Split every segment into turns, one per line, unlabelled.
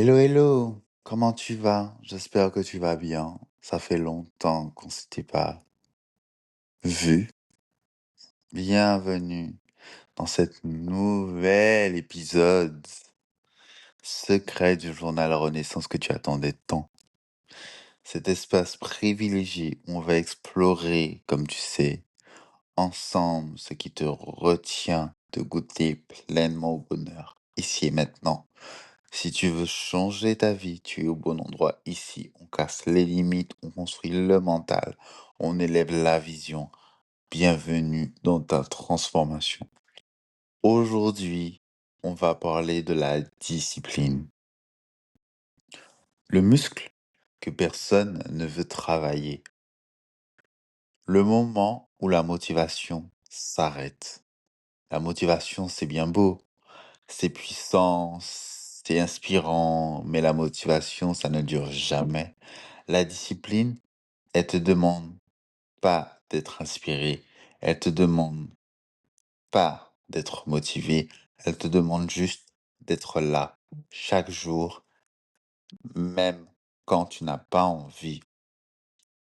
Hello, hello, comment tu vas? J'espère que tu vas bien. Ça fait longtemps qu'on s'était pas vu. Bienvenue dans cet nouvel épisode secret du journal Renaissance que tu attendais tant. Cet espace privilégié où on va explorer, comme tu sais, ensemble ce qui te retient de goûter pleinement au bonheur, ici et maintenant. Si tu veux changer ta vie, tu es au bon endroit ici. On casse les limites, on construit le mental, on élève la vision. Bienvenue dans ta transformation. Aujourd'hui, on va parler de la discipline. Le muscle que personne ne veut travailler. Le moment où la motivation s'arrête. La motivation, c'est bien beau, c'est puissant, c'est inspirant, mais la motivation, ça ne dure jamais. La discipline, elle te demande pas d'être inspiré, elle te demande pas d'être motivé, elle te demande juste d'être là chaque jour, même quand tu n'as pas envie.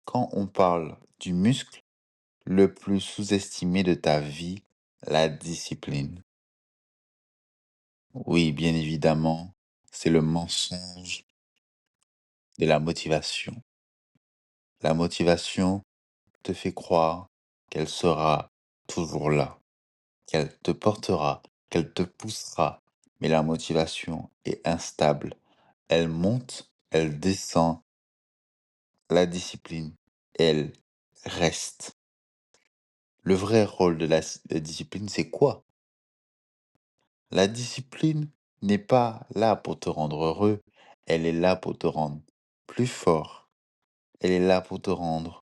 Quand on parle du muscle le plus sous-estimé de ta vie, la discipline. Oui, bien évidemment, c'est le mensonge de la motivation. La motivation te fait croire qu'elle sera toujours là, qu'elle te portera, qu'elle te poussera. Mais la motivation est instable. Elle monte, elle descend. La discipline, elle reste. Le vrai rôle de la discipline, c'est quoi? La discipline n'est pas là pour te rendre heureux. Elle est là pour te rendre plus fort. Elle est là pour te rendre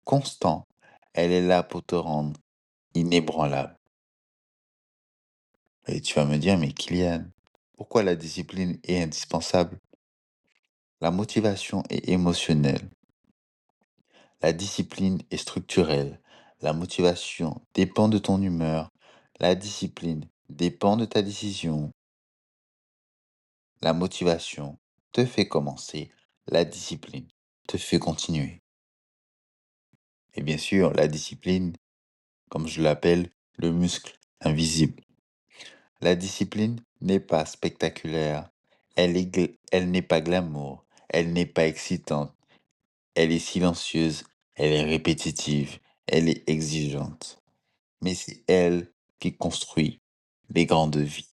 constant. Elle est là pour te rendre inébranlable. Et tu vas me dire, mais Kylian, pourquoi la discipline est indispensable? La motivation est émotionnelle. La discipline est structurelle. La motivation dépend de ton humeur. La discipline dépend de ta décision. La motivation te fait commencer. La discipline te fait continuer. Et bien sûr, la discipline, comme je l'appelle, le muscle invisible. La discipline n'est pas spectaculaire, elle n'est pas glamour, elle n'est pas excitante, elle est silencieuse, elle est répétitive, elle est exigeante. Mais c'est elle qui construit les grandes vies.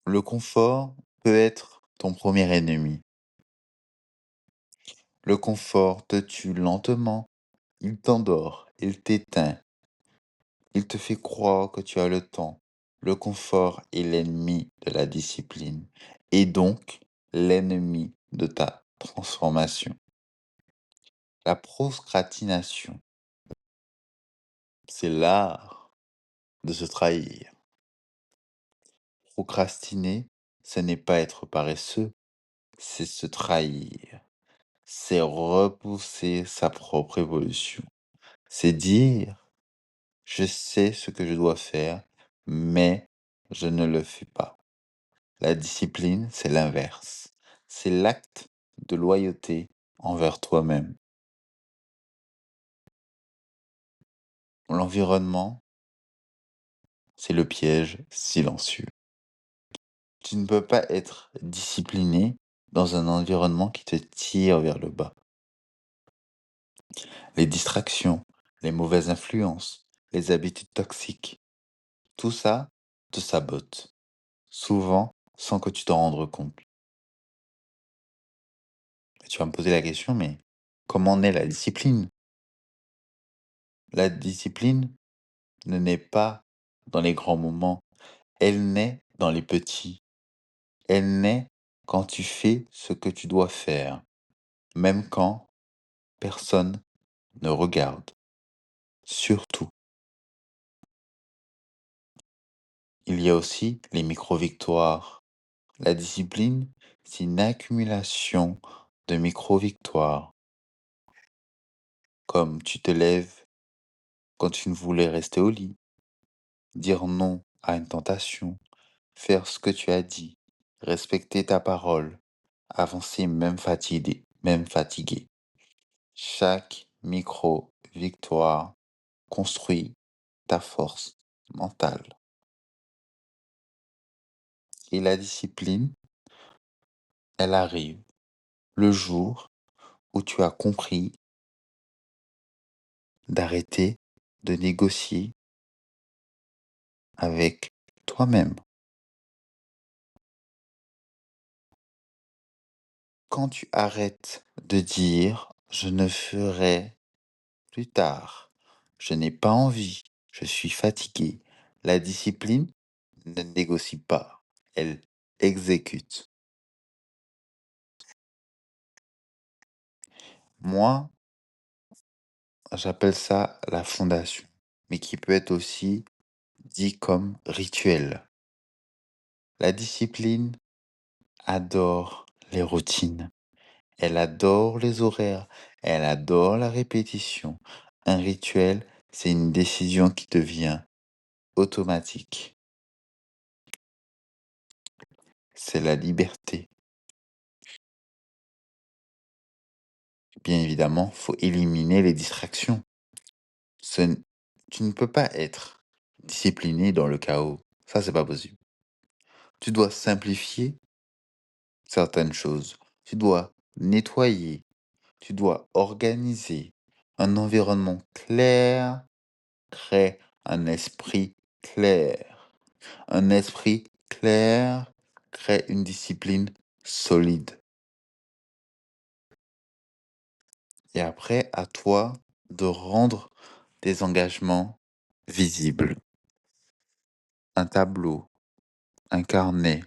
Le confort peut être ton premier ennemi. Le confort te tue lentement, il t'endort, il t'éteint, il te fait croire que tu as le temps. Le confort est l'ennemi de la discipline et donc l'ennemi de ta transformation. La procrastination, c'est l'art de se trahir. Procrastiner, ce n'est pas être paresseux, c'est se trahir. C'est repousser sa propre évolution. C'est dire, je sais ce que je dois faire, mais je ne le fais pas. La discipline, c'est l'inverse. C'est l'acte de loyauté envers toi-même. L'environnement, c'est le piège silencieux. Tu ne peux pas être discipliné dans un environnement qui te tire vers le bas. Les distractions, les mauvaises influences, les habitudes toxiques, tout ça te sabote, souvent sans que tu t'en rendes compte. Et tu vas me poser la question, mais comment naît la discipline? La discipline ne naît pas dans les grands moments, elle naît dans les petits. Elle naît quand tu fais ce que tu dois faire, même quand personne ne regarde. Surtout, il y a aussi les micro-victoires. La discipline, c'est une accumulation de micro-victoires, comme tu te lèves quand tu ne voulais rester au lit, dire non à une tentation, faire ce que tu as dit, respecter ta parole, avancer même fatigué, même fatigué. Chaque micro-victoire construit ta force mentale. Et la discipline, elle arrive le jour où tu as compris d'arrêter de négocier avec toi-même. Quand tu arrêtes de dire je ne ferai plus tard, je n'ai pas envie, je suis fatigué, la discipline ne négocie pas, elle exécute. Moi, j'appelle ça la fondation, mais qui peut être aussi dit comme rituel. La discipline adore les routines. Elle adore les horaires, elle adore la répétition. Un rituel, c'est une décision qui devient automatique. C'est la liberté. Bien évidemment, faut éliminer les distractions. Ce Tu ne peux pas être discipliné dans le chaos. Ça, c'est pas possible. Tu dois simplifier certaines choses. Tu dois nettoyer. Tu dois organiser. Un environnement clair crée un esprit clair. Un esprit clair crée une discipline solide. Et après, à toi de rendre tes engagements visibles. Un tableau, un carnet,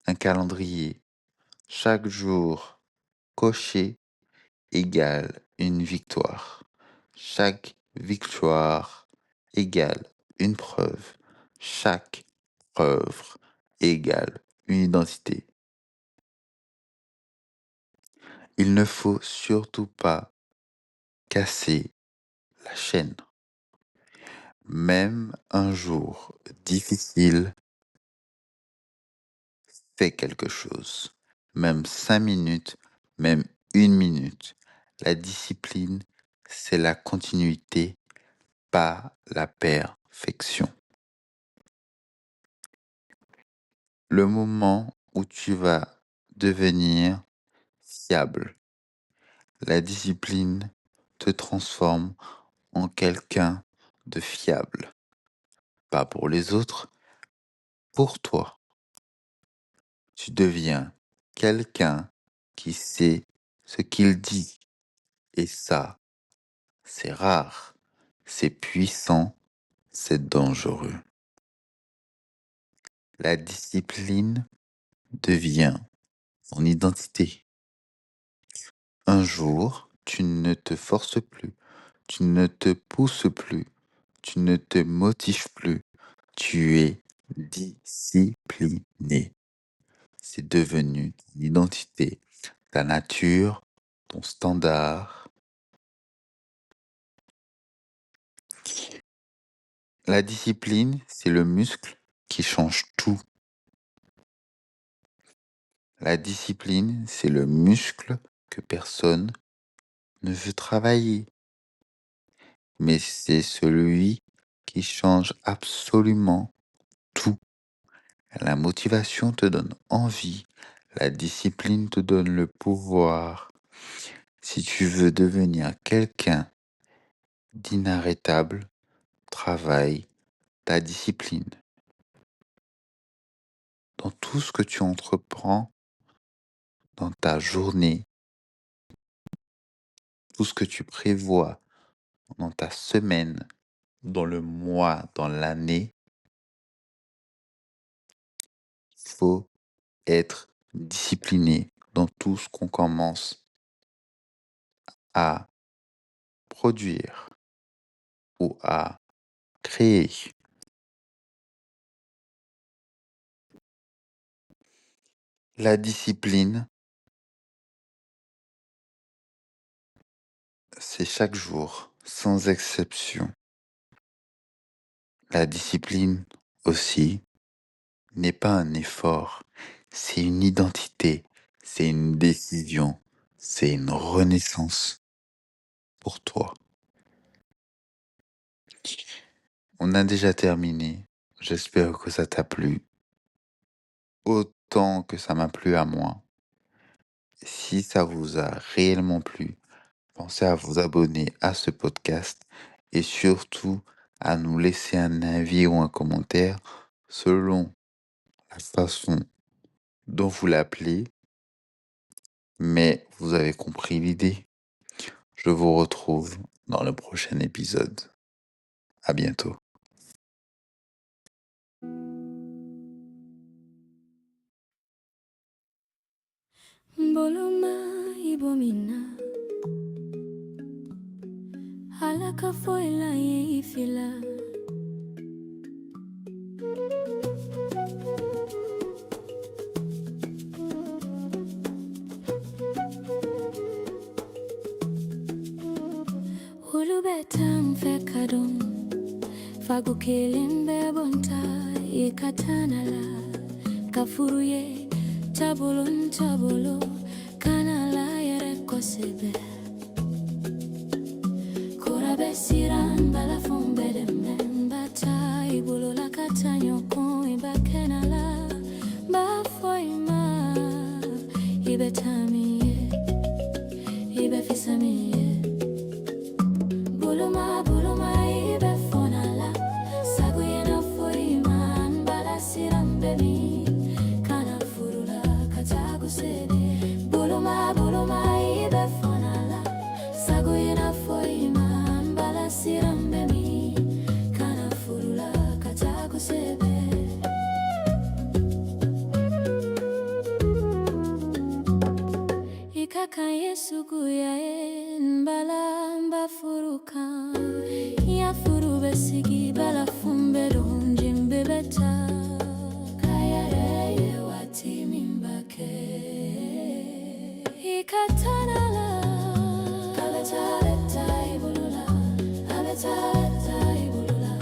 un calendrier. Chaque jour coché égale une victoire. Chaque victoire égale une preuve. Chaque preuve égale une identité. Il ne faut surtout pas casser la chaîne. Même un jour difficile, fais quelque chose. Même 5 minutes, même 1 minute. La discipline, c'est la continuité, pas la perfection. Le moment où tu vas devenir fiable, la discipline te transforme en quelqu'un de fiable. Pas pour les autres, pour toi. Tu deviens quelqu'un qui sait ce qu'il dit. Et ça, c'est rare, c'est puissant, c'est dangereux. La discipline devient ton identité. Un jour, tu ne te forces plus, tu ne te pousses plus, tu ne te motives plus. Tu es discipliné. C'est devenu ton identité, ta nature, ton standard. La discipline, c'est le muscle qui change tout. La discipline, c'est le muscle que personne ne veut travailler. Mais c'est celui qui change absolument tout. La motivation te donne envie. La discipline te donne le pouvoir. Si tu veux devenir quelqu'un d'inarrêtable, travaille ta discipline. Dans tout ce que tu entreprends dans ta journée, tout ce que tu prévois dans ta semaine, dans le mois, dans l'année, il faut être discipliné dans tout ce qu'on commence à produire ou à créer. La discipline, c'est chaque jour, sans exception. La discipline aussi n'est pas un effort, C'est une identité, c'est une décision, c'est une renaissance pour toi. On a déjà terminé. J'espère que ça t'a plu autant que ça m'a plu à moi. Si ça vous a réellement plu, pensez à vous abonner à ce podcast et surtout à nous laisser un avis ou un commentaire selon la façon dont vous l'appelez, mais vous avez compris l'idée. Je vous retrouve dans le prochain épisode. À bientôt.
Boloma ibomina halaka foila ye ifila Ulubetam fekadum fagukelimbe bonta ikatanala kafuruye tabulun tabulo kanala yere kosebe korabe siran bala fombede membata ibulo la katanyo kon ibakenala bafoima ibetamiye ibefisamiye buluma buluma ibefonala saguyena foima bala siran bemi kana furula katagusede buluma buluma ibefonala saguyena foima bala siran bemi kana furula katagusede Ikaka Yesu guyae mbalamba furuka ya furu besigi bala fumbe donji mbebeta kaya ye wati mimbake ikatanala abeta beta ibulula abeta beta ibulula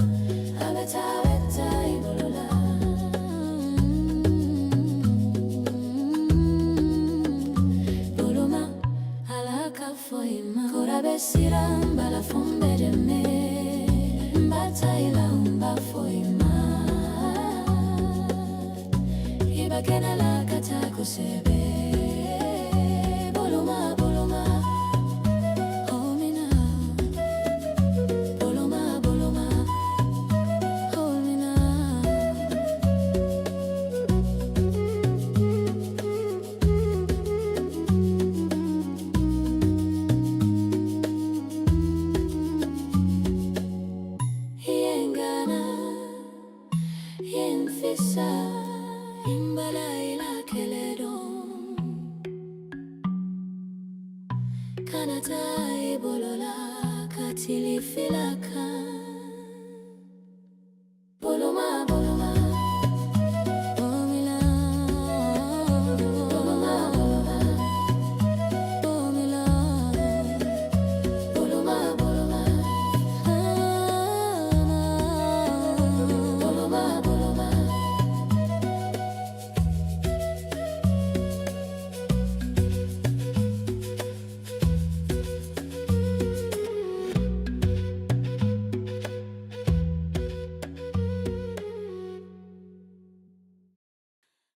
abeta beta ibulula Buluma alaka foima korabe siram bala fombe de me bataila umba foima ibakena la katakusebe buluma buluma homina buluma buluma homina Yengana, yenfisa, imbala ila keledon. Kanata ibolola katili filaka.